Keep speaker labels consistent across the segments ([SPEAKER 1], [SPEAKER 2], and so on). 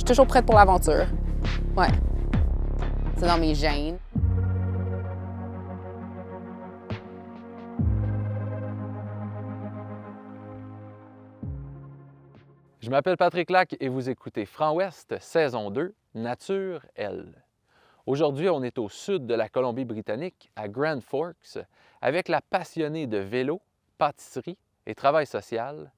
[SPEAKER 1] toujours prête pour l'aventure. Ouais. C'est dans mes gènes.
[SPEAKER 2] Je m'appelle Patrick Lac et vous écoutez Franc-Ouest, saison 2, Nature, elle. Aujourd'hui, on est au sud de la Colombie-Britannique, à Grand Forks, avec la passionnée de vélo, pâtisserie et travail social,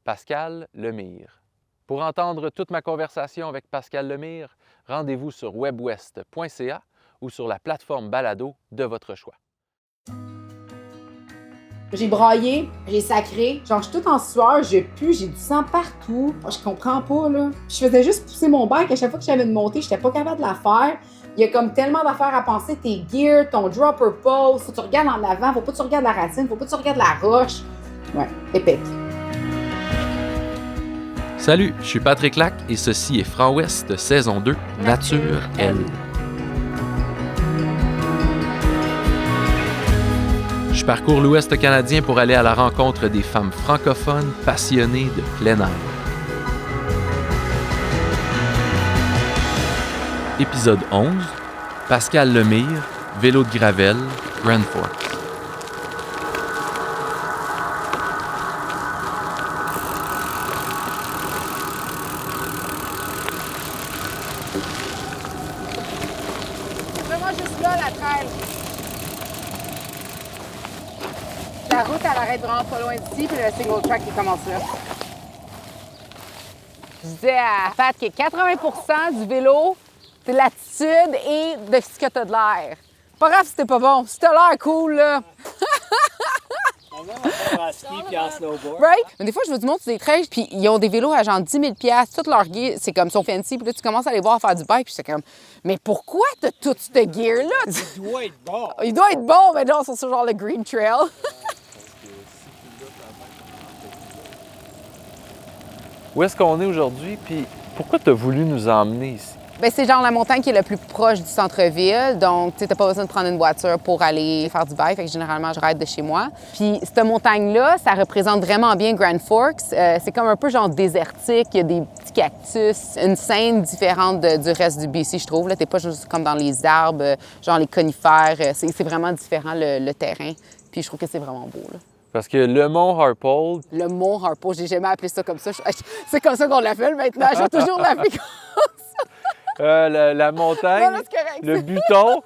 [SPEAKER 2] Pascale Lemire. Pour entendre toute ma conversation avec Pascale Lemire, rendez-vous sur webwest.ca ou sur la plateforme balado de votre choix.
[SPEAKER 3] J'ai braillé, j'ai sacré, genre je suis toute en sueur, je pue, j'ai du sang partout. Je comprends pas, là. Je faisais juste pousser mon bike, à chaque fois que j'avais une montée, j'étais pas capable de la faire. Il y a comme tellement d'affaires à penser, tes gears, ton dropper pose, faut que tu regardes en avant, faut pas que tu regardes la racine, faut pas que tu regardes la roche. Ouais, épique.
[SPEAKER 2] Salut, je suis Patrick Lac et ceci est Franc-Ouest, saison 2, Nature, elle. Je parcours l'Ouest canadien pour aller à la rencontre des femmes francophones passionnées de plein air. Épisode 11, Pascale Lemire, vélo de gravel, Grand Forks.
[SPEAKER 1] C'est vraiment juste là, la traîne. La route, elle arrête vraiment pas loin d'ici, puis le single track qui commence là. Je disais à Pat que 80% du vélo, c'est l'attitude et de ce que t'as de l'air. Pas grave si t'es pas bon. Si t'as l'air cool, là.
[SPEAKER 4] En ski puis en snowboard.
[SPEAKER 1] Right? Mais des fois, je vois du monde sur des trails, puis ils ont des vélos à genre 10 000 $. Tout leur gear, c'est comme son fancy. Puis là, tu commences à les voir faire du bike, puis c'est comme, mais pourquoi t'as tout ce gear-là?
[SPEAKER 4] Il doit être bon.
[SPEAKER 1] Il doit être bon, mais non, c'est sur genre le Green Trail.
[SPEAKER 2] Où est-ce qu'on est aujourd'hui, puis pourquoi tu as voulu nous emmener ici?
[SPEAKER 1] Bien, c'est genre la montagne qui est le plus proche du centre-ville. Donc, tu n'as pas besoin de prendre une voiture pour aller faire du bike. Fait que généralement, je ride de chez moi. Puis, cette montagne-là, ça représente vraiment bien Grand Forks. C'est comme un peu genre désertique. Il y a des petits cactus. Une scène différente du reste du BC, je trouve. Tu n'es pas juste comme dans les arbres, genre les conifères. C'est vraiment différent le terrain. Puis, je trouve que c'est vraiment beau, là.
[SPEAKER 2] Parce que le mont Harpole...
[SPEAKER 1] Le mont Harpole, j'ai jamais appelé ça comme ça. C'est comme ça qu'on l'appelle maintenant. Je vais toujours l'appeler comme ça.
[SPEAKER 2] la montagne,
[SPEAKER 1] Non, là, c'est correct.
[SPEAKER 2] le buton.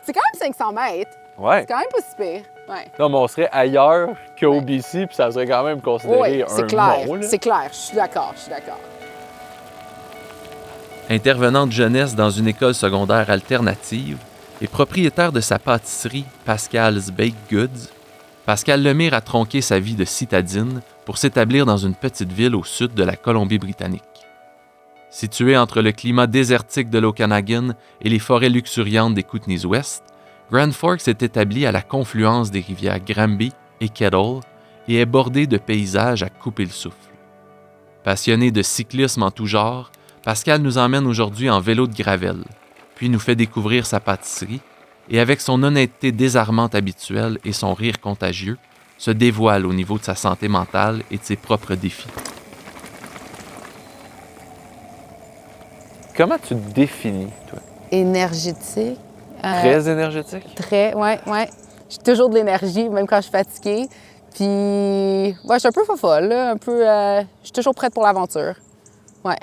[SPEAKER 1] C'est quand même 500 mètres.
[SPEAKER 2] Ouais.
[SPEAKER 1] C'est quand même pas si pire. Ouais.
[SPEAKER 2] Non, mais on serait ailleurs qu'au BC, puis ça serait quand même considéré
[SPEAKER 1] Oui,
[SPEAKER 2] un
[SPEAKER 1] c'est clair.
[SPEAKER 2] mont. Là.
[SPEAKER 1] C'est clair. Je suis d'accord.
[SPEAKER 2] Intervenante jeunesse dans une école secondaire alternative et propriétaire de sa pâtisserie Pascale's Baked Goods, Pascale Lemire a tronqué sa vie de citadine pour s'établir dans une petite ville au sud de la Colombie-Britannique. Située entre le climat désertique de l'Okanagan et les forêts luxuriantes des Kootenays-Ouest, Grand Forks est établie à la confluence des rivières Granby et Kettle et est bordée de paysages à couper le souffle. Passionnée de cyclisme en tout genre, Pascale nous emmène aujourd'hui en vélo de gravel, puis nous fait découvrir sa pâtisserie et avec son honnêteté désarmante habituelle et son rire contagieux, se dévoile au niveau de sa santé mentale et de ses propres défis. Comment tu te définis, toi?
[SPEAKER 1] Énergétique.
[SPEAKER 2] Très énergétique?
[SPEAKER 1] Très, ouais. J'ai toujours de l'énergie, même quand je suis fatiguée. Puis, ouais, je suis un peu fofolle, là, je suis toujours prête pour l'aventure. Ouais.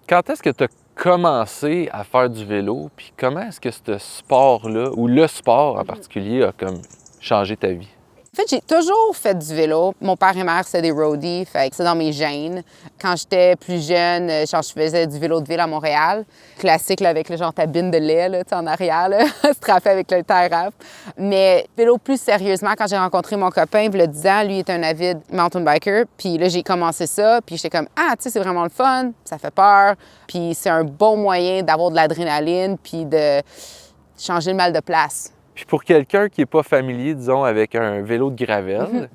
[SPEAKER 2] Quand est-ce que tu as commencé à faire du vélo, puis comment est-ce que ce sport-là, ou le sport en particulier, a comme changé ta vie?
[SPEAKER 1] En fait, j'ai toujours fait du vélo. Mon père et mère, c'est des roadies, fait que c'est dans mes gènes. Quand j'étais plus jeune, genre, je faisais du vélo de ville à Montréal. Classique, là, avec le genre ta bine de lait, là, en arrière, là, strappé avec le tie wrap. Mais vélo plus sérieusement, quand j'ai rencontré mon copain, il y a 10 ans, lui est un avide mountain biker. Puis là, j'ai commencé ça, puis j'étais comme, ah, tu sais, c'est vraiment le fun, ça fait peur. Puis c'est un bon moyen d'avoir de l'adrénaline, puis de changer le mal de place.
[SPEAKER 2] Puis pour quelqu'un qui n'est pas familier, disons, avec un vélo de gravel,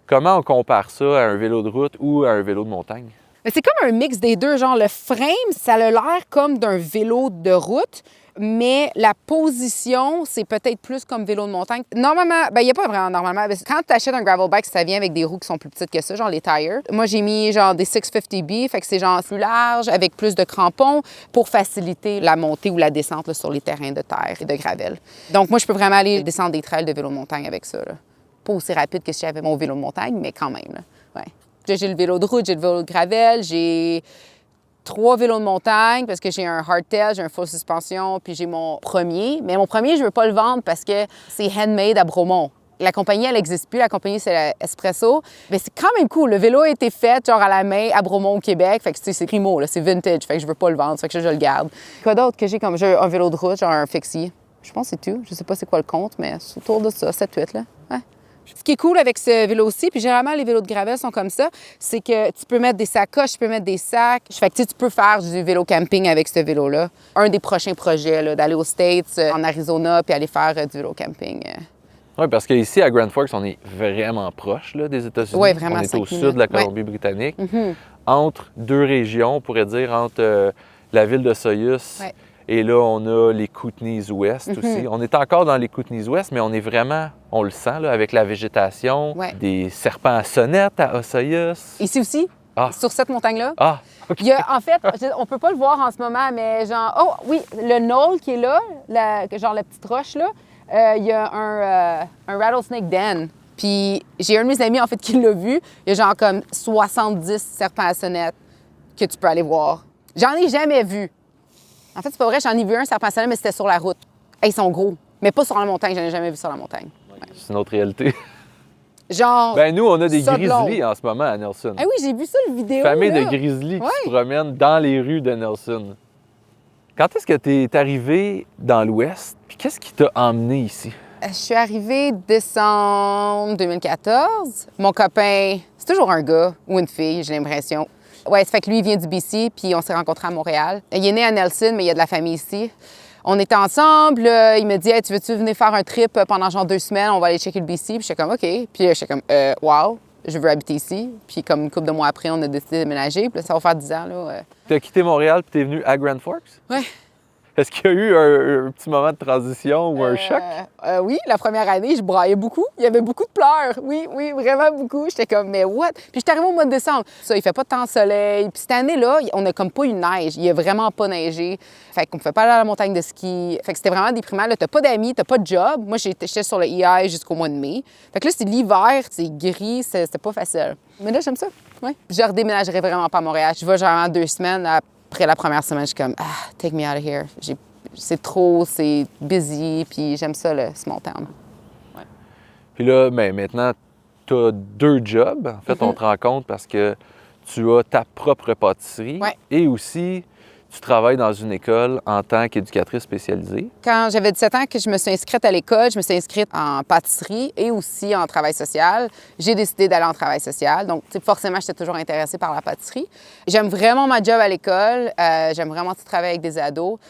[SPEAKER 2] comment on compare ça à un vélo de route ou à un vélo de montagne?
[SPEAKER 1] C'est comme un mix des deux. Genre, le frame, ça a l'air comme d'un vélo de route, Mais la position, c'est peut-être plus comme vélo de montagne. Normalement, il n'y a pas vraiment normalement. Quand tu achètes un gravel bike, ça vient avec des roues qui sont plus petites que ça, genre les tires. Moi, j'ai mis genre des 650B, fait que c'est genre plus large, avec plus de crampons pour faciliter la montée ou la descente là, sur les terrains de terre et de gravel. Donc, moi, je peux vraiment aller descendre des trails de vélo de montagne avec ça. Là. Pas aussi rapide que si j'avais mon vélo de montagne, mais quand même. Là. Ouais. J'ai le vélo de route, j'ai le vélo de gravel, j'ai 3 vélos de montagne parce que j'ai un hardtail, j'ai un full suspension, puis j'ai mon premier. Mais mon premier, je veux pas le vendre parce que c'est handmade à Bromont. La compagnie, elle n'existe plus. La compagnie, c'est la Espresso. Mais c'est quand même cool. Le vélo a été fait genre à la main à Bromont, au Québec. Fait que c'est primo, là, c'est vintage. Fait que je veux pas le vendre. Fait que je le garde. Quoi d'autre que j'ai comme j'ai un vélo de route, genre un Fixie. Je pense que c'est tout. Je sais pas c'est quoi le compte, mais c'est autour de ça, 7-8, là. Ouais. Ce qui est cool avec ce vélo-ci, puis généralement les vélos de gravel sont comme ça, c'est que tu peux mettre des sacoches, tu peux mettre des sacs. Fait que tu peux faire du vélo camping avec ce vélo-là. Un des prochains projets, là, d'aller aux States, en Arizona, puis aller faire du vélo camping.
[SPEAKER 2] Oui, parce qu'ici, à Grand Forks, on est vraiment proche là, des États-Unis.
[SPEAKER 1] Oui, vraiment,
[SPEAKER 2] on est
[SPEAKER 1] 5
[SPEAKER 2] au
[SPEAKER 1] minutes.
[SPEAKER 2] sud de la Colombie-Britannique. Entre deux régions, on pourrait dire, entre la ville de Soyuz et là, on a les Kootenays-Ouest aussi. On est encore dans les Kootenays-Ouest, mais on est vraiment, on le sent, là, avec la végétation, des serpents à sonnettes à Soyuz.
[SPEAKER 1] Ici aussi, sur cette montagne-là.
[SPEAKER 2] Ah, OK.
[SPEAKER 1] Il y a, en fait, on peut pas le voir en ce moment, mais genre, oh oui, le knoll qui est là, genre la petite roche là, il y a un rattlesnake den. Puis j'ai un de mes amis, en fait, qui l'a vu. Il y a genre comme 70 serpents à sonnette que tu peux aller voir. J'en ai jamais vu. En fait, c'est pas vrai, j'en ai vu un serpent à sonnette, mais c'était sur la route. Ils sont gros, mais pas sur la montagne. J'en ai jamais vu sur la montagne. Ouais.
[SPEAKER 2] C'est une autre réalité.
[SPEAKER 1] Genre.
[SPEAKER 2] Ben nous, on a des
[SPEAKER 1] ça de
[SPEAKER 2] grizzlies
[SPEAKER 1] long.
[SPEAKER 2] en ce moment à Nelson.
[SPEAKER 1] Ah oui, j'ai vu ça, le vidéo.
[SPEAKER 2] Famille
[SPEAKER 1] là.
[SPEAKER 2] de grizzlies qui se promènent dans les rues de Nelson. Quand est-ce que tu es arrivé dans l'Ouest? Puis qu'est-ce qui t'a emmené ici?
[SPEAKER 1] Je suis arrivée décembre 2014. Mon copain, c'est toujours un gars ou une fille, j'ai l'impression. Ouais, ça fait que lui, il vient du BC, puis on s'est rencontrés à Montréal. Il est né à Nelson, mais il y a de la famille ici. On était ensemble, il me dit hey, tu veux-tu venir faire un trip pendant genre 2 semaines, on va aller checker le BC. Puis j'étais comme OK. Puis j'étais comme wow, je veux habiter ici. Puis comme une couple de mois après, on a décidé de déménager. Puis là, ça va faire 10 ans. Là.
[SPEAKER 2] Tu as quitté Montréal puis tu es venu à Grand Forks?
[SPEAKER 1] Ouais.
[SPEAKER 2] Est-ce qu'il y a eu un petit moment de transition ou un choc?
[SPEAKER 1] Oui, la première année, je braillais beaucoup. Il y avait beaucoup de pleurs. Oui, vraiment beaucoup. J'étais comme, mais what? Puis j'étais arrivée au mois de décembre. Ça, il fait pas tant de soleil. Puis cette année-là, on a comme pas eu de neige. Il a vraiment pas neigé. Fait qu'on ne pouvait pas aller à la montagne de ski. Fait que c'était vraiment déprimant. Là, t'as pas d'amis, t'as pas de job. Moi, j'étais sur le EI jusqu'au mois de mai. Fait que là, c'est l'hiver, c'est gris, c'était pas facile. Mais là, j'aime ça. Ouais. Je redéménagerais vraiment pas à Montréal. Je vais genre 2 semaines. Après la première semaine, je suis comme, take me out of here. C'est trop, c'est busy, puis j'aime ça, le small town. Ouais.
[SPEAKER 2] Puis là, ben, maintenant, tu as 2 jobs. En fait, on te rend compte parce que tu as ta propre pâtisserie et aussi tu travailles dans une école en tant qu'éducatrice spécialisée.
[SPEAKER 1] Quand j'avais 17 ans que je me suis inscrite à l'école, je me suis inscrite en pâtisserie et aussi en travail social. J'ai décidé d'aller en travail social. Donc, forcément, j'étais toujours intéressée par la pâtisserie. J'aime vraiment ma job à l'école. J'aime vraiment travailler avec des ados.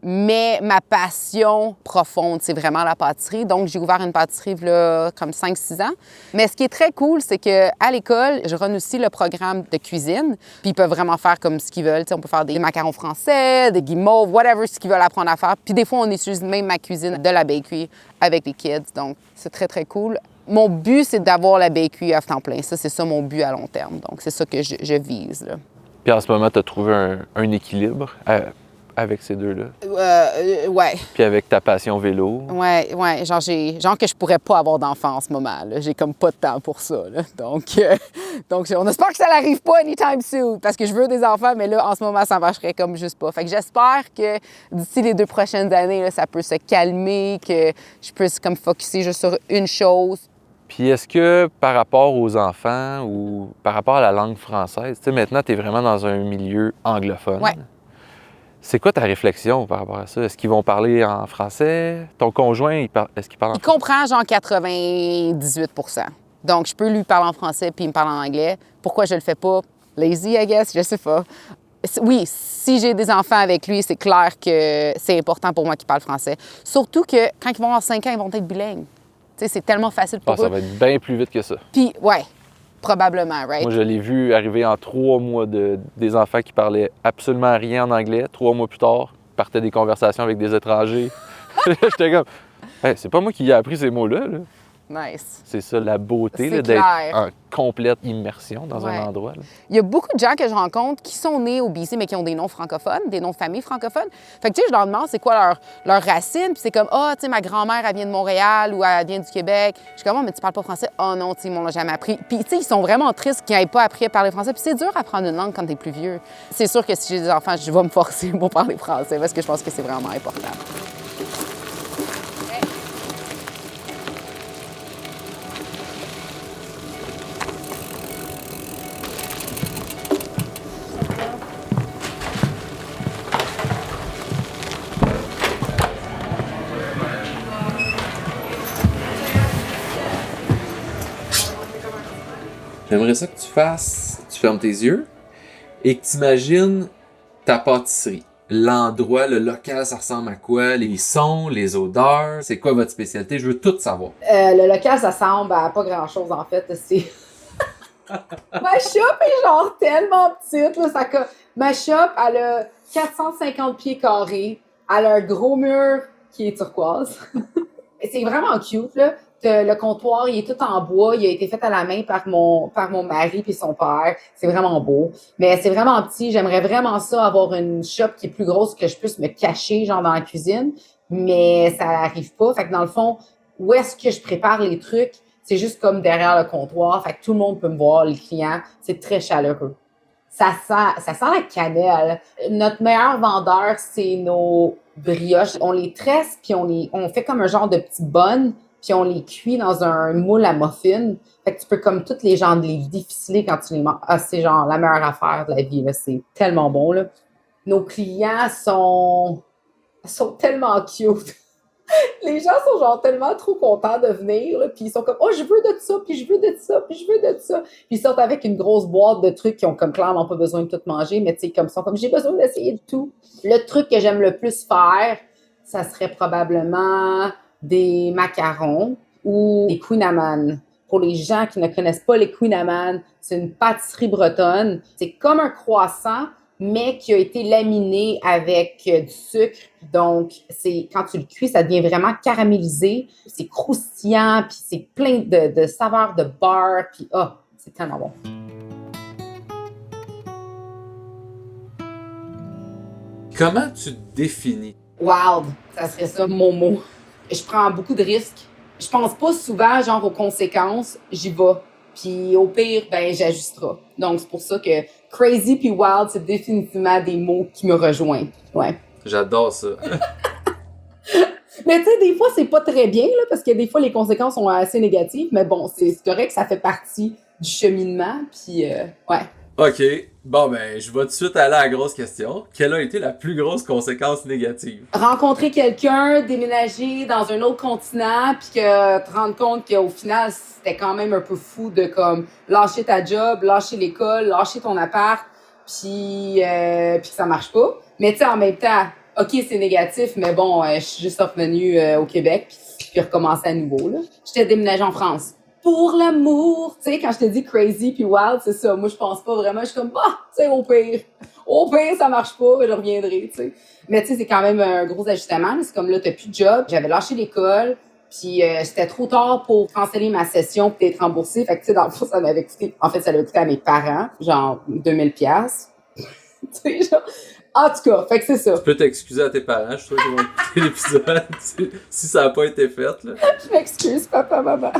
[SPEAKER 1] Mais ma passion profonde, c'est vraiment la pâtisserie. Donc, j'ai ouvert une pâtisserie là, comme 5-6 ans. Mais ce qui est très cool, c'est qu'à l'école, je run aussi le programme de cuisine. Puis ils peuvent vraiment faire comme ce qu'ils veulent. T'sais, on peut faire des macarons français, des guimauves, whatever, ce qu'ils veulent apprendre à faire. Puis des fois, on utilise même ma cuisine de la bakery avec les kids. Donc, c'est très, très cool. Mon but, c'est d'avoir la bakery à temps plein. Ça, c'est ça mon but à long terme. Donc, c'est ça que je vise. Là.
[SPEAKER 2] Puis en ce moment, tu as trouvé un équilibre avec ces deux-là?
[SPEAKER 1] Ouais.
[SPEAKER 2] Puis avec ta passion vélo?
[SPEAKER 1] Ouais. Genre que je pourrais pas avoir d'enfant en ce moment. Là. J'ai comme pas de temps pour ça. Là. Donc, on espère que ça n'arrive pas anytime soon. Parce que je veux des enfants, mais là, en ce moment, ça marcherait comme juste pas. Fait que j'espère que d'ici les 2 prochaines années, là, ça peut se calmer, que je puisse comme focusser juste sur une chose.
[SPEAKER 2] Puis est-ce que par rapport aux enfants ou par rapport à la langue française, tu sais, maintenant, tu es vraiment dans un milieu anglophone.
[SPEAKER 1] Ouais.
[SPEAKER 2] C'est quoi ta réflexion par rapport à ça? Est-ce qu'ils vont parler en français? Ton conjoint, est-ce qu'il parle en français?
[SPEAKER 1] Il comprend genre 98 %. Donc, je peux lui parler en français puis il me parle en anglais. Pourquoi je le fais pas? Lazy, I guess, je sais pas. Oui, si j'ai des enfants avec lui, c'est clair que c'est important pour moi qu'il parle français. Surtout que quand ils vont avoir 5 ans, ils vont être bilingues. Tu sais, c'est tellement facile pour eux.
[SPEAKER 2] Ça va être bien plus vite que ça.
[SPEAKER 1] Puis, ouais. Probablement, right?
[SPEAKER 2] Moi, je l'ai vu arriver en 3 mois des enfants qui parlaient absolument rien en anglais. 3 mois plus tard, partais des conversations avec des étrangers. J'étais comme, hey, c'est pas moi qui ai appris ces mots-là. Là.
[SPEAKER 1] Nice.
[SPEAKER 2] C'est ça la beauté
[SPEAKER 1] C'est
[SPEAKER 2] là, d'être
[SPEAKER 1] clair.
[SPEAKER 2] en complète immersion dans
[SPEAKER 1] Ouais.
[SPEAKER 2] un endroit. Là.
[SPEAKER 1] Il y a beaucoup de gens que je rencontre qui sont nés au BC, mais qui ont des noms francophones, des noms de famille francophones. Fait que, tu sais, je leur demande c'est quoi leur racine, puis c'est comme, tu sais, ma grand-mère, elle vient de Montréal ou elle vient du Québec. Je suis comme, mais tu parles pas français? Oh non, tu sais, ils m'ont jamais appris. Puis, tu sais, ils sont vraiment tristes qu'ils n'aient pas appris à parler français. Puis c'est dur d'apprendre une langue quand t'es plus vieux. C'est sûr que si j'ai des enfants, je vais me forcer pour parler français parce que je pense que c'est vraiment important.
[SPEAKER 2] J'aimerais ça que tu fermes tes yeux et que tu imagines ta pâtisserie. L'endroit, le local, ça ressemble à quoi? Les sons, les odeurs, c'est quoi votre spécialité? Je veux tout savoir.
[SPEAKER 3] Le local, ça ressemble à pas grand-chose, en fait. C'est... Ma shop est genre tellement petite. Là, ma shop, elle a 450 pieds carrés. Elle a un gros mur qui est turquoise. C'est vraiment cute, là. Le comptoir, il est tout en bois. Il a été fait à la main par mon mari puis son père. C'est vraiment beau. Mais c'est vraiment petit. J'aimerais vraiment ça, avoir une shop qui est plus grosse, que je puisse me cacher, genre, dans la cuisine. Mais ça arrive pas. Fait que dans le fond, où est-ce que je prépare les trucs? C'est juste comme derrière le comptoir. Fait que tout le monde peut me voir, les clients. C'est très chaleureux. Ça sent la cannelle. Notre meilleur vendeur, c'est nos brioches. On les tresse, puis on fait comme un genre de petits bonnes, puis on les cuit dans un moule à muffins. Fait que tu peux comme toutes les gens les déficeler quand tu les manges. Ah, c'est genre la meilleure affaire de la vie, là. C'est tellement bon, là. Nos clients sont tellement cute. Les gens sont genre tellement trop contents de venir, là, puis ils sont comme « Oh, je veux de ça, puis je veux de ça, puis je veux de ça. » Puis ils sortent avec une grosse boîte de trucs qui ont comme clairement pas besoin de tout manger, mais tu sais, comme ils sont comme « J'ai besoin d'essayer de tout. » Le truc que j'aime le plus faire, ça serait probablement des macarons ou des Queen Amman. Pour les gens qui ne connaissent pas les Queen Amman, c'est une pâtisserie bretonne. C'est comme un croissant, mais qui a été laminé avec du sucre. Donc, quand tu le cuis, ça devient vraiment caramélisé. C'est croustillant, puis c'est plein de saveurs de beurre, puis c'est tellement bon.
[SPEAKER 2] Comment tu te définis?
[SPEAKER 3] Wild, ça serait ça mon mot. Je prends beaucoup de risques. Je pense pas souvent, genre, aux conséquences. J'y vais. Puis au pire, j'ajusterai. Donc, c'est pour ça que crazy puis wild, c'est définitivement des mots qui me rejoignent. Ouais.
[SPEAKER 2] J'adore ça.
[SPEAKER 3] Mais tu sais, des fois, c'est pas très bien, là, parce que des fois, les conséquences sont assez négatives. Mais bon, c'est correct, ça fait partie du cheminement. Puis, ouais.
[SPEAKER 2] OK. Bon, je vais tout de suite aller à la grosse question. Quelle a été la plus grosse conséquence négative?
[SPEAKER 3] Rencontrer quelqu'un, déménager dans un autre continent, puis que te rendre compte qu'au final, c'était quand même un peu fou de comme lâcher ta job, lâcher l'école, lâcher ton appart, puis que ça marche pas. Mais tu sais, en même temps, OK, c'est négatif, mais bon, je suis juste revenue au Québec, puis recommencer à nouveau, là. J'étais déménagée en France. Pour l'amour, tu sais, quand je te dis crazy puis wild, c'est ça. Moi, je pense pas vraiment. Je suis comme, tu sais, au pire, ça marche pas, je reviendrai, tu sais. Mais tu sais, c'est quand même un gros ajustement. C'est comme là, t'as plus de job. J'avais lâché l'école, puis c'était trop tard pour canceller ma session puis être remboursée. Fait que tu sais, dans le fond, ça m'avait coûté. En fait, ça l'avait coûté à mes parents, genre 2000$. Tu sais, genre. En tout cas, fait que c'est ça.
[SPEAKER 2] Tu peux t'excuser à tes parents, je suis sûr qu'ils vont écouter l'épisode si ça n'a pas été fait, là.
[SPEAKER 3] Je m'excuse, papa, maman.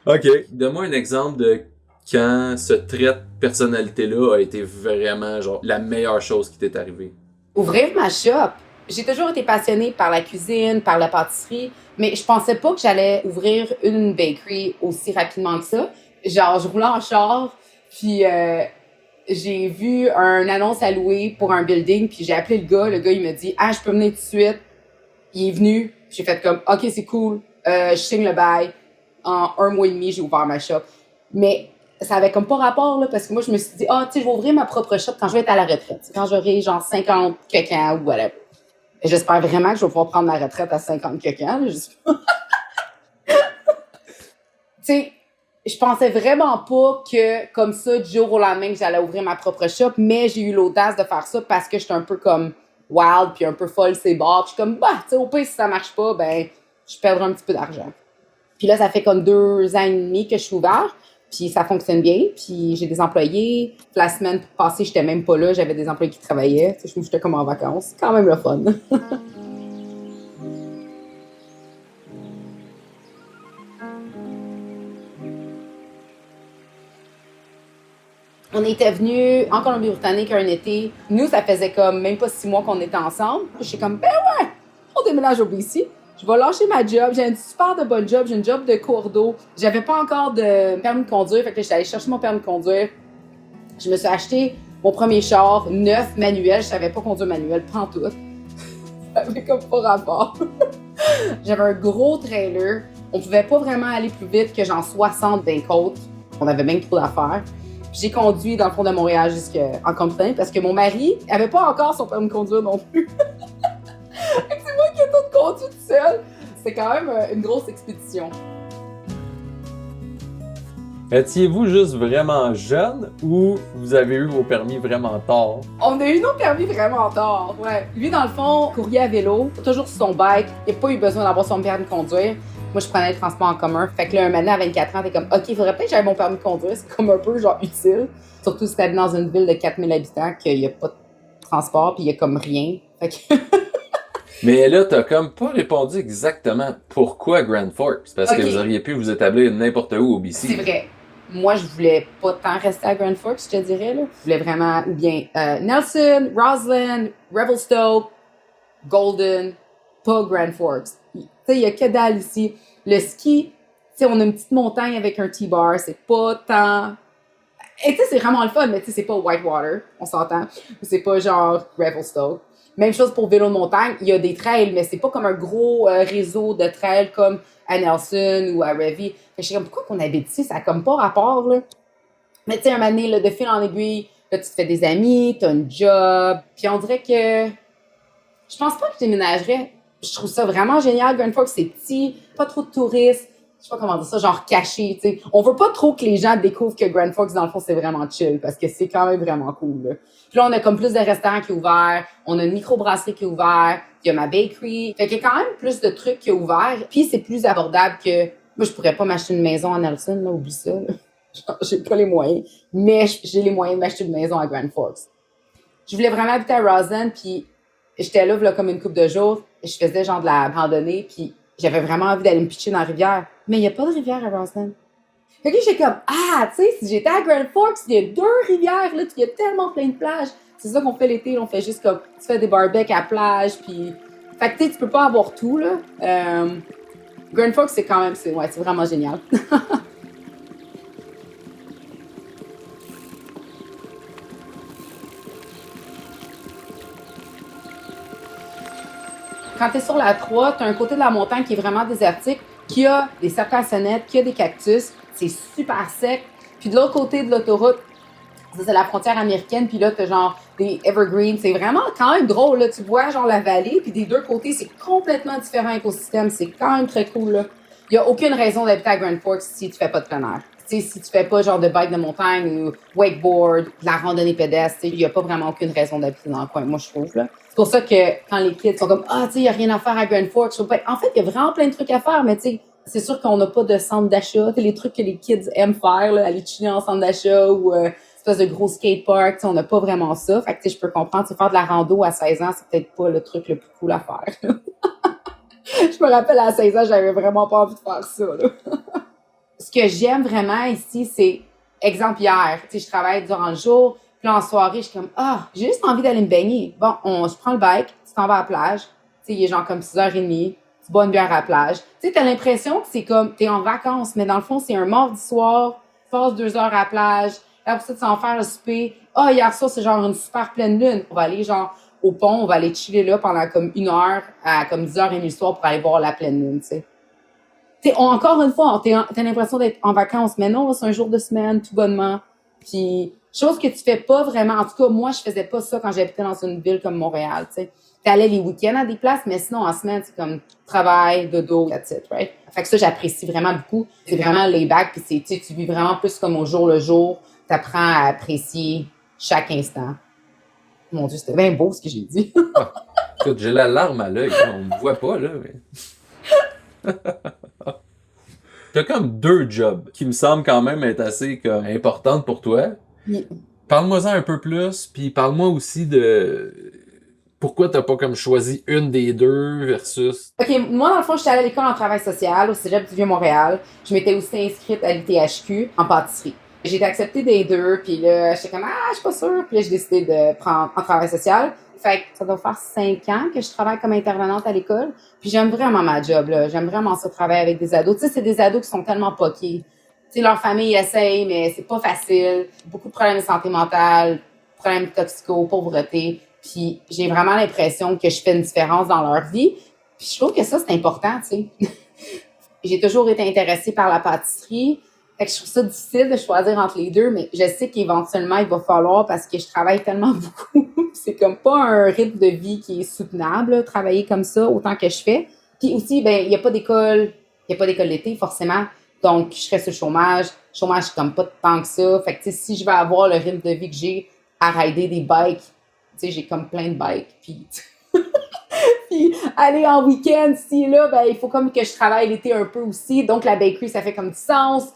[SPEAKER 2] OK. Donne-moi un exemple de quand ce trait de personnalité-là a été vraiment, genre, la meilleure chose qui t'est arrivée.
[SPEAKER 3] Ouvrir ma shop. J'ai toujours été passionnée par la cuisine, par la pâtisserie, mais je pensais pas que j'allais ouvrir une bakery aussi rapidement que ça. Genre, je roulais en char, puis j'ai vu une annonce à louer pour un building, puis j'ai appelé le gars. Le gars, il me dit « Ah, je peux venir tout de suite. » Il est venu. J'ai fait comme « OK, c'est cool. Je signe le bail. » En 1 mois et demi, j'ai ouvert ma shop. Mais ça avait comme pas rapport, là, parce que moi, je me suis dit « Ah, tu sais, je vais ouvrir ma propre shop quand je vais être à la retraite. Quand j'aurai genre 50 quelques ans ou whatever. » J'espère vraiment que je vais pouvoir prendre ma retraite à 50 quelques ans. Tu sais, Je pensais vraiment pas que, comme ça, du jour au lendemain, que j'allais ouvrir ma propre shop, mais j'ai eu l'audace de faire ça parce que j'étais un peu comme wild puis un peu folle ces bars. Puis je suis comme, bah, tu sais, au pire, si ça marche pas, ben, je perdrai un petit peu d'argent. Puis là, ça fait comme 2 ans et demi que je suis ouverte, puis ça fonctionne bien. Puis j'ai des employés. La semaine passée, j'étais même pas là, j'avais des employés qui travaillaient. Tu sais, j'étais comme en vacances. C'est quand même le fun. On était venus en Colombie-Britannique un été. Nous, ça faisait comme même pas 6 mois qu'on était ensemble. Je suis comme, ben ouais, on déménage au BC. Je vais lâcher ma job. J'ai un super de bon job. J'ai une job de cours d'eau. J'avais pas encore de permis de conduire. Fait que j'étais allée chercher mon permis de conduire. Je me suis acheté mon premier char, neuf, manuel. Je savais pas conduire manuel, pantoute. Ça avait comme pas rapport. J'avais un gros trailer. On pouvait pas vraiment aller plus vite que genre 60 d'un côte. On avait bien trop d'affaires. J'ai conduit dans le fond de Montréal jusqu'en Colombie parce que mon mari avait pas encore son permis de conduire non plus. C'est moi qui ai tout conduit tout seul. C'est quand même une grosse expédition.
[SPEAKER 5] Étiez-vous juste vraiment jeune ou vous avez eu vos permis vraiment tard?
[SPEAKER 3] On a eu nos permis vraiment tard, ouais. Lui, dans le fond, courrier à vélo, toujours sur son bike. Il n'a pas eu besoin d'avoir son permis de conduire. Moi, je prenais le transport en commun. Fait que là, un matin à 24 ans, t'es comme, OK, il faudrait peut-être que j'aille mon permis de conduire. C'est comme un peu, genre, utile. Surtout si t'habites dans une ville de 4000 habitants, qu'il n'y a pas de transport, puis il y a comme rien. Fait que...
[SPEAKER 5] Mais là, t'as comme pas répondu exactement pourquoi Grand Forks. Parce que vous auriez pu vous établir n'importe où au BC.
[SPEAKER 3] C'est vrai. Moi, je voulais pas tant rester à Grand Forks, je te dirais, là. Je voulais vraiment, ou bien Nelson, Roslyn, Revelstoke, Golden, pas Grand Forks. Tu sais, il y a que dalle ici. Le ski, tu sais, on a une petite montagne avec un T-bar, c'est pas tant... Et tu sais, c'est vraiment le fun, mais tu sais, c'est pas Whitewater, on s'entend. C'est pas genre Revelstoke. Même chose pour vélo de montagne, il y a des trails, mais c'est pas comme un gros réseau de trails comme à Nelson ou à Revy. Je sais comme, pourquoi qu'on habite ici? Ça a comme pas rapport, là. Mais tu sais, un moment donné, là, de fil en aiguille, là, tu te fais des amis, t'as un job. Puis on dirait que... Je pense pas que je déménagerais. Je trouve ça vraiment génial. Grand Forks, c'est petit, pas trop de touristes. Je sais pas comment dire ça, genre caché, tu sais. On veut pas trop que les gens découvrent que Grand Forks, dans le fond, c'est vraiment chill, parce que c'est quand même vraiment cool, là. Puis là, on a comme plus de restaurants qui sont ouverts, on a une microbrasserie qui est ouverte, il y a ma bakery. Fait qu'il y a quand même plus de trucs qui sont ouverts, puis c'est plus abordable que... Moi, je pourrais pas m'acheter une maison à Nelson, là, oublie ça, là. Genre, j'ai pas les moyens, mais j'ai les moyens de m'acheter une maison à Grand Forks. Je voulais vraiment habiter à Roslyn, puis j'étais là comme une couple de jours, je faisais genre de la randonnée, puis j'avais vraiment envie d'aller me pitcher dans la rivière. Mais il n'y a pas de rivière à Roslyn. Fait que j'étais comme, ah, tu sais, si j'étais à Grand Forks, il y a 2 rivières, là, il y a tellement plein de plages. C'est ça qu'on fait l'été, on fait juste comme, tu fais des barbecues à la plage, puis... Fait que tu sais, tu peux pas avoir tout, là. Grand Forks, c'est quand même, c'est vraiment génial. Quand tu es sur la 3, tu as un côté de la montagne qui est vraiment désertique, qui a des serpentinnettes, qui a des cactus. C'est super sec. Puis de l'autre côté de l'autoroute, ça, c'est la frontière américaine. Puis là, tu as genre des evergreens. C'est vraiment quand même drôle. Là. Tu vois genre la vallée, puis des deux côtés, c'est complètement différent écosystème. C'est quand même très cool. Il n'y a aucune raison d'habiter à Grand Forks si tu fais pas de plein air. T'sais, si tu fais pas genre de bike de montagne ou wakeboard, de la randonnée pédestre, il n'y a pas vraiment aucune raison d'habiter dans le coin, moi je trouve. Là. C'est pour ça que quand les kids sont comme « Ah, tu sais, il n'y a rien à faire à Grand Forks », en fait, il y a vraiment plein de trucs à faire, mais tu sais, c'est sûr qu'on n'a pas de centre d'achat. Les trucs que les kids aiment faire, là, aller chiller en centre d'achat ou espèce de gros skatepark, on n'a pas vraiment ça. Fait que je peux comprendre, faire de la rando à 16 ans, c'est peut-être pas le truc le plus cool à faire. Je me rappelle à 16 ans, j'avais vraiment pas envie de faire ça. Là. Ce que j'aime vraiment ici, c'est, exemple hier, tu sais, je travaille durant le jour, puis là, en soirée, je suis comme, j'ai juste envie d'aller me baigner. Bon, je prends le bike, tu t'en vas à la plage, tu sais, il est genre comme 6h30, tu bois une bière à la plage. Tu sais, t'as l'impression que c'est comme, t'es en vacances, mais dans le fond, c'est un mardi soir, tu passes 2 heures à la plage, là, après ça, tu vas en faire le souper. Hier soir, c'est genre une super pleine lune. On va aller genre au pont, on va aller chiller là pendant comme 1 heure à comme 10h30 le soir pour aller voir la pleine lune, tu sais. Encore une fois, t'as l'impression d'être en vacances, mais non, c'est un jour de semaine, tout bonnement. Puis, chose que tu fais pas vraiment. En tout cas, moi, je faisais pas ça quand j'habitais dans une ville comme Montréal, tu sais. T'allais les week-ends à des places, mais sinon, en semaine, c'est comme travail, dodo, that's it, right? Fait que ça, j'apprécie vraiment beaucoup. C'est vraiment lay-back, puis tu vis vraiment plus comme au jour le jour. T'apprends à apprécier chaque instant. Mon Dieu, c'était bien beau ce que j'ai dit.
[SPEAKER 5] Écoute, j'ai la larme à l'œil. On me voit pas, là. Mais... T'as comme 2 jobs qui me semblent quand même être assez comme importantes pour toi.
[SPEAKER 3] Oui.
[SPEAKER 5] Parle-moi-en un peu plus, puis parle-moi aussi de pourquoi t'as pas comme choisi une des deux versus...
[SPEAKER 3] OK, moi, dans le fond, j'étais allée à l'école en travail social au Cégep du Vieux-Montréal. Je m'étais aussi inscrite à l'ITHQ en pâtisserie. J'ai été acceptée des deux, puis là, j'étais comme, je suis pas sûre. Puis là, j'ai décidé de prendre en travail social. Fait que ça doit faire 5 ans que je travaille comme intervenante à l'école. Puis j'aime vraiment ma job, là. J'aime vraiment ça, travailler avec des ados. Tu sais, c'est des ados qui sont tellement poqués. Tu sais, leur famille essaye, mais c'est pas facile. Beaucoup de problèmes de santé mentale, problèmes toxicaux, pauvreté. Puis j'ai vraiment l'impression que je fais une différence dans leur vie. Puis je trouve que ça, c'est important, tu sais. J'ai toujours été intéressée par la pâtisserie. Fait que je trouve ça difficile de choisir entre les deux, mais je sais qu'éventuellement, il va falloir parce que je travaille tellement beaucoup. C'est comme pas un rythme de vie qui est soutenable, là, travailler comme ça autant que je fais. Puis aussi, ben, il n'y a pas d'école d'été, forcément. Donc, je serais sur le chômage. Le chômage, c'est comme pas tant que ça. Fait que, tu sais, si je veux avoir le rythme de vie que j'ai à rider des bikes, tu sais, j'ai comme plein de bikes. Puis, puis aller en week-end, si là, ben, il faut comme que je travaille l'été un peu aussi. Donc, la bakery, ça fait comme du sens.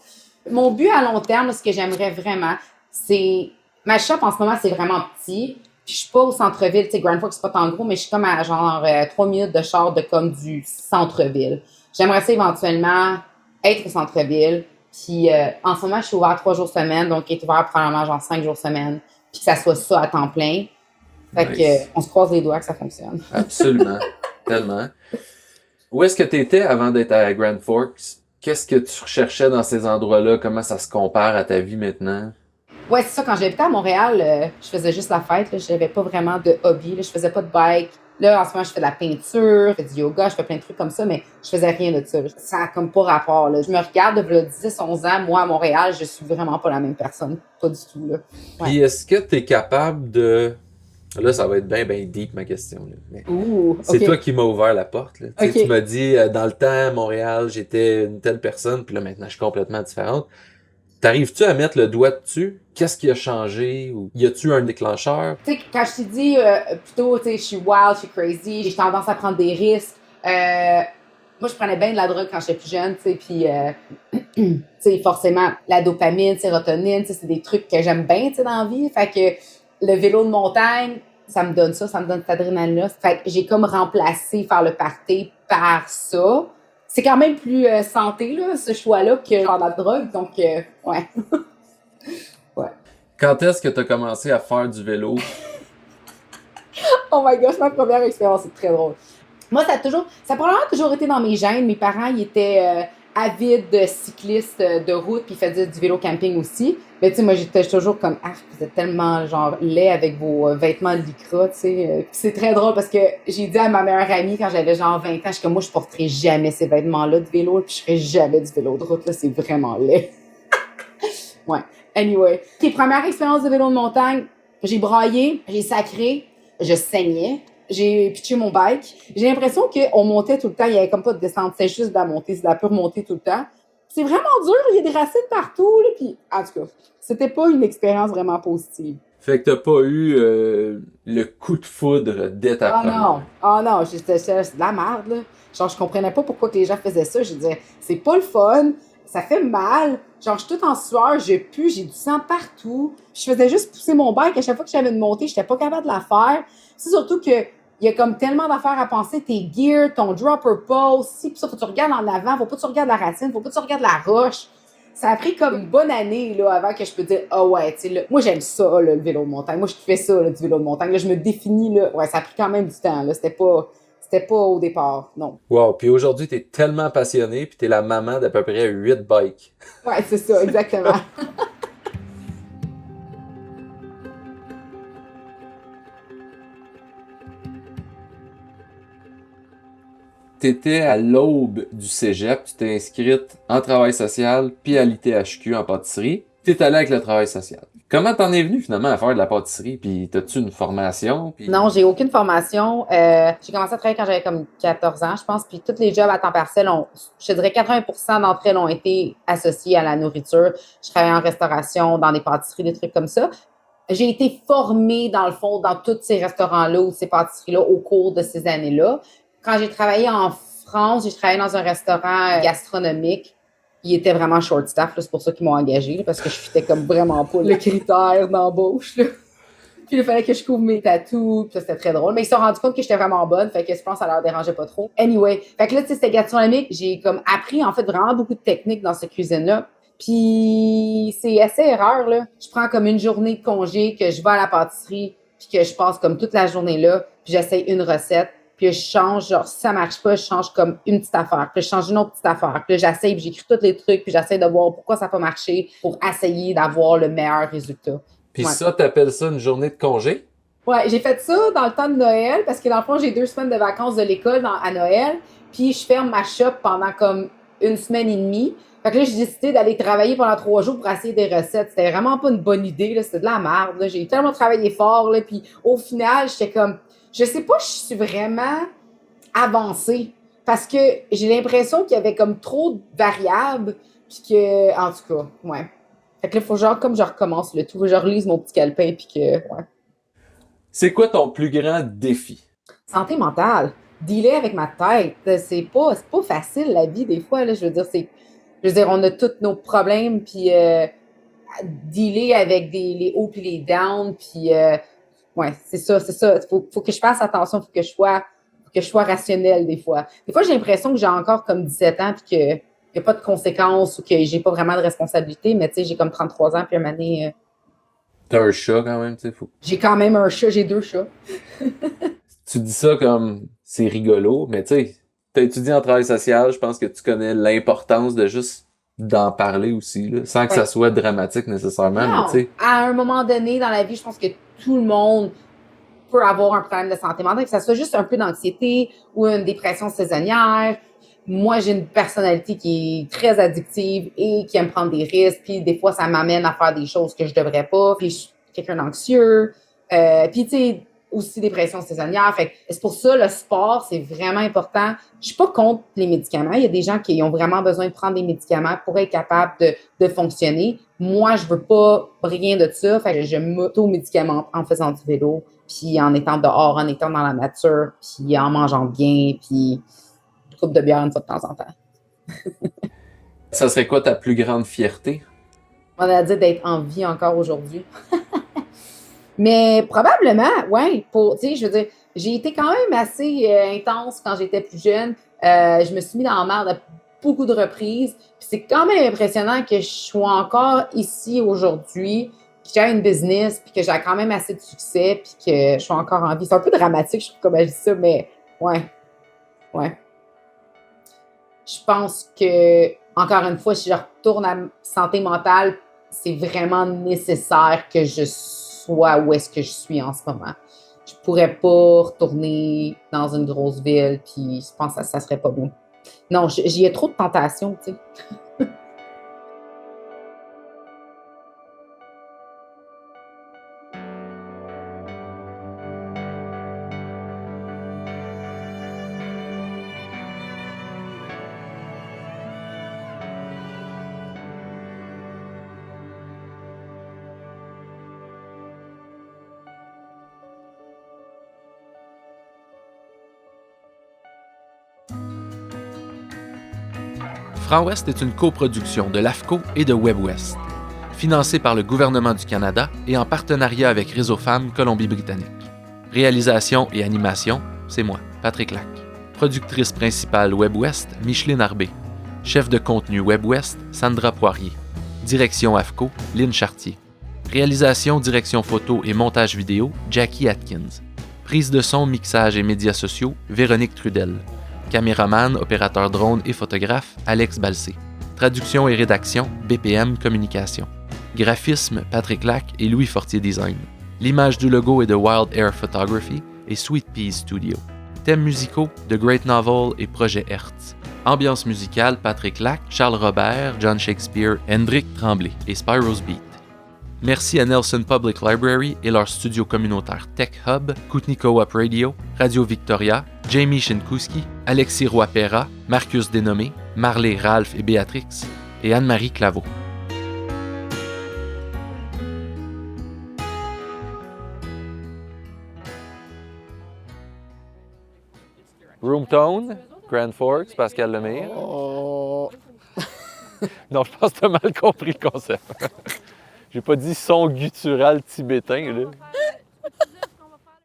[SPEAKER 3] Mon but à long terme, ce que j'aimerais vraiment, c'est... Ma shop, en ce moment, c'est vraiment petit. Puis je suis pas au centre-ville. Tu sais, Grand Forks, c'est pas tant gros, mais je suis comme à genre 3 minutes de char de comme du centre-ville. J'aimerais ça éventuellement être au centre-ville. Puis en ce moment, je suis ouvert 3 jours semaine, donc être ouvert probablement genre 5 jours semaine. Puis que ça soit ça à temps plein. Fait que on se croise les doigts que ça fonctionne.
[SPEAKER 5] Absolument. Tellement. Où est-ce que tu étais avant d'être à Grand Forks? Qu'est-ce que tu recherchais dans ces endroits-là? Comment ça se compare à ta vie maintenant?
[SPEAKER 3] Ouais, c'est ça. Quand j'habitais à Montréal, je faisais juste la fête. Je n'avais pas vraiment de hobby. Là. Je faisais pas de bike. Là, en ce moment, je fais de la peinture, je fais du yoga, je fais plein de trucs comme ça, mais je faisais rien de ça. Ça n'a comme pas rapport. Là. Je me regarde de 10, 11 ans, moi, à Montréal, je suis vraiment pas la même personne. Pas du tout. Là. Ouais.
[SPEAKER 5] Puis est-ce que tu es capable de... Là, ça va être bien deep, ma question. Là. Mais c'est toi qui m'as ouvert la porte. Là. Tu m'as dit, dans le temps, à Montréal, j'étais une telle personne, puis là, maintenant, je suis complètement différente. T'arrives-tu à mettre le doigt dessus? Qu'est-ce qui a changé? Ou y a-tu un déclencheur?
[SPEAKER 3] Tu sais, quand je t'ai dit plutôt, tu sais, je suis wild, je suis crazy, j'ai tendance à prendre des risques. Moi, je prenais bien de la drogue quand j'étais plus jeune, tu sais, puis, tu sais, forcément, la dopamine, sérotonine, tu sais, c'est des trucs que j'aime bien, tu sais, dans la vie. Fait que le vélo de montagne, ça me donne ça, ça me donne cette adrénaline-là. Fait que j'ai comme remplacé faire le party par ça. C'est quand même plus santé, là, ce choix-là, que genre la drogue. Donc, ouais. Ouais.
[SPEAKER 5] Quand est-ce que tu as commencé à faire du vélo?
[SPEAKER 3] Oh my gosh, ma première expérience, c'est très drôle. Moi, ça a probablement toujours été dans mes gènes. Mes parents, ils étaient avides cyclistes de route, puis ils faisaient du vélo camping aussi. Mais tu sais, moi, j'étais toujours comme, vous êtes tellement, genre, laid avec vos vêtements de lycra, tu sais. C'est très drôle parce que j'ai dit à ma meilleure amie quand j'avais genre 20 ans, je suis comme, moi, je porterai jamais ces vêtements-là de vélo, puis je ferai jamais du vélo de route, là, c'est vraiment laid. Ouais. Anyway. OK, première expérience de vélo de montagne, j'ai braillé, j'ai sacré, je saignais. J'ai pitché mon bike. J'ai l'impression qu'on montait tout le temps. Il n'y avait comme pas de descente. C'est juste de la montée. C'est de la pure montée tout le temps. C'est vraiment dur. Il y a des racines partout. Là, puis, en tout cas, c'était pas une expérience vraiment positive.
[SPEAKER 5] Fait que t'as pas eu le coup de foudre dès ta première.
[SPEAKER 3] Oh non. C'est de la merde. Là. Genre, je comprenais pas pourquoi que les gens faisaient ça. Je disais, c'est pas le fun. Ça fait mal. Genre, je suis toute en sueur. Je pue. J'ai du sang partout. Je faisais juste pousser mon bike. À chaque fois que j'avais une montée, j'étais pas capable de la faire. C'est surtout que il y a comme tellement d'affaires à penser, tes gears, ton dropper pose, si, puis ça, faut que tu regardes en avant, faut pas que tu regardes la racine, faut pas que tu regardes la roche. Ça a pris comme une bonne année, là, avant que je peux dire, ouais, tu sais, moi, j'aime ça, là, le vélo de montagne. Moi, je fais ça, là, du vélo de montagne. Là, je me définis, là. Ouais, ça a pris quand même du temps, là. C'était pas au départ, non.
[SPEAKER 5] Wow, puis aujourd'hui, t'es tellement passionné, puis t'es la maman d'à peu près 8 bikes.
[SPEAKER 3] Ouais, c'est ça, exactement.
[SPEAKER 5] T'étais à l'aube du cégep, tu t'es inscrite en travail social puis à l'ITHQ en pâtisserie. t'es allé avec le travail social. Comment t'en es venu finalement à faire de la pâtisserie? Puis t'as-tu une formation? Puis...
[SPEAKER 3] Non, j'ai aucune formation. J'ai commencé à travailler quand j'avais comme 14 ans, je pense. Puis tous les jobs à temps partiel, je te dirais 80% d'entre elles ont été associés à la nourriture. Je travaillais en restauration, dans des pâtisseries, des trucs comme ça. J'ai été formée, dans le fond, dans tous ces restaurants-là ou ces pâtisseries-là au cours de ces années-là. Quand j'ai travaillé en France, j'ai travaillé dans un restaurant gastronomique. Il était vraiment short staff, là, c'est pour ça qu'ils m'ont engagée, là, parce que je fitais comme vraiment pas le critère d'embauche. Là. Puis il fallait que je couvre mes tatous, puis ça, c'était très drôle. Mais ils se sont rendus compte que j'étais vraiment bonne, fait que je pense que ça leur dérangeait pas trop. Anyway, fait que là, tu sais, c'était gastronomique. J'ai comme appris, en fait, vraiment beaucoup de techniques dans cette cuisine-là. Puis c'est assez erreur, là. Je prends comme une journée de congé, que je vais à la pâtisserie, puis que je passe comme toute la journée là, puis j'essaye une recette, puis je change, genre, si ça marche pas, je change comme une petite affaire, puis je change une autre petite affaire, puis là, j'essaye, puis j'écris tous les trucs, puis j'essaie de voir pourquoi ça n'a pas marché pour essayer d'avoir le meilleur résultat.
[SPEAKER 5] Puis ça, t'appelles ça une journée de congé?
[SPEAKER 3] Ouais, j'ai fait ça dans le temps de Noël, parce que dans le fond, j'ai 2 semaines de vacances de l'école à Noël, puis je ferme ma shop pendant comme 1 semaine et demie. Fait que là, j'ai décidé d'aller travailler pendant 3 jours pour essayer des recettes. C'était vraiment pas une bonne idée, là. C'était de la merde, là. J'ai tellement travaillé fort, là. Puis au final, j'étais comme... Je sais pas, je suis vraiment avancée. Parce que j'ai l'impression qu'il y avait comme trop de variables. Puis que... En tout cas, ouais. Fait que là, faut genre, comme je recommence le tout, je relise mon petit calepin, puis que... Ouais.
[SPEAKER 5] C'est quoi ton plus grand défi?
[SPEAKER 3] Santé mentale. Dealer avec ma tête. C'est pas facile, la vie, des fois, là. Je veux dire, on a tous nos problèmes, puis dealer avec les hauts puis les downs, puis ouais, c'est ça. Faut que je fasse attention, faut que je sois rationnelle des fois. Des fois, j'ai l'impression que j'ai encore comme 17 ans, puis qu'il n'y a pas de conséquences ou que j'ai pas vraiment de responsabilité, mais tu sais, j'ai comme 33 ans, puis à un moment donné...
[SPEAKER 5] T'as un chat quand même, tu sais.
[SPEAKER 3] J'ai quand même un chat, j'ai 2 chats.
[SPEAKER 5] Tu dis ça comme c'est rigolo, mais tu sais, t'as étudié en travail social, je pense que tu connais l'importance de juste d'en parler aussi, là, sans que ça soit dramatique nécessairement,
[SPEAKER 3] non.
[SPEAKER 5] mais tu sais.
[SPEAKER 3] À un moment donné dans la vie, je pense que tout le monde peut avoir un problème de santé mentale, que ça soit juste un peu d'anxiété ou une dépression saisonnière. Moi, j'ai une personnalité qui est très addictive et qui aime prendre des risques, puis des fois, ça m'amène à faire des choses que je devrais pas, puis je suis quelqu'un d'anxieux, puis tu sais, aussi dépression saisonnière. Fait que c'est pour ça, le sport, c'est vraiment important. Je suis pas contre les médicaments. Il y a des gens qui ont vraiment besoin de prendre des médicaments pour être capable de fonctionner. Moi, je veux pas rien de ça. Fait que je m'auto-médicamente en faisant du vélo, puis en étant dehors, en étant dans la nature, puis en mangeant bien, puis une coupe de bière une fois de temps en temps.
[SPEAKER 5] Ça serait quoi ta plus grande fierté?
[SPEAKER 3] On a dit d'être en vie encore aujourd'hui. Mais probablement, ouais, tu sais, je veux dire, j'ai été quand même assez intense quand j'étais plus jeune. Je me suis mis dans la merde à beaucoup de reprises. Puis c'est quand même impressionnant que je sois encore ici aujourd'hui, que j'ai une business, puis que j'ai quand même assez de succès, puis que je sois encore en vie. C'est un peu dramatique, je trouve, comme je dis ça, mais ouais. Je pense que, encore une fois, si je retourne à santé mentale, c'est vraiment nécessaire que je sois où est-ce que je suis en ce moment. Je pourrais pas retourner dans une grosse ville, puis je pense que ça serait pas bon. Non, j'y ai trop de tentations, tu sais.
[SPEAKER 2] Franc-Ouest est une coproduction de l'AFCO et de WebWest, financée par le gouvernement du Canada et en partenariat avec Réseau Femmes Colombie-Britannique. Réalisation et animation, c'est moi, Patrick Lac. Productrice principale WebWest, Micheline Arbé. Chef de contenu WebWest, Sandra Poirier. Direction AFCO, Lynn Chartier. Réalisation, direction photo et montage vidéo, Jackie Atkins. Prise de son, mixage et médias sociaux, Véronique Trudel. Caméraman, opérateur drone et photographe, Alex Balsé. Traduction et rédaction, BPM Communication. Graphisme, Patrick Lac et Louis Fortier Design. L'image du logo est de Wild Air Photography et Sweet Peas Studio. Thèmes musicaux, The Great Novel et Projet Hertz. Ambiance musicale, Patrick Lac, Charles Robert, John Shakespeare, Hendrik Tremblay et Spyro's Beat. Merci à Nelson Public Library et leur studio communautaire Tech Hub, Kootenai Co-op Radio, Radio Victoria, Jamie Shinkuski, Alexis Roy-Perra, Marcus Dénommé, Marley, Ralph et Béatrix, et Anne-Marie Claveau. Room Tone, Grand Forks, Pascal Lemire.
[SPEAKER 1] Oh.
[SPEAKER 2] Non, je pense que tu as mal compris le concept. J'ai pas dit son guttural tibétain, là.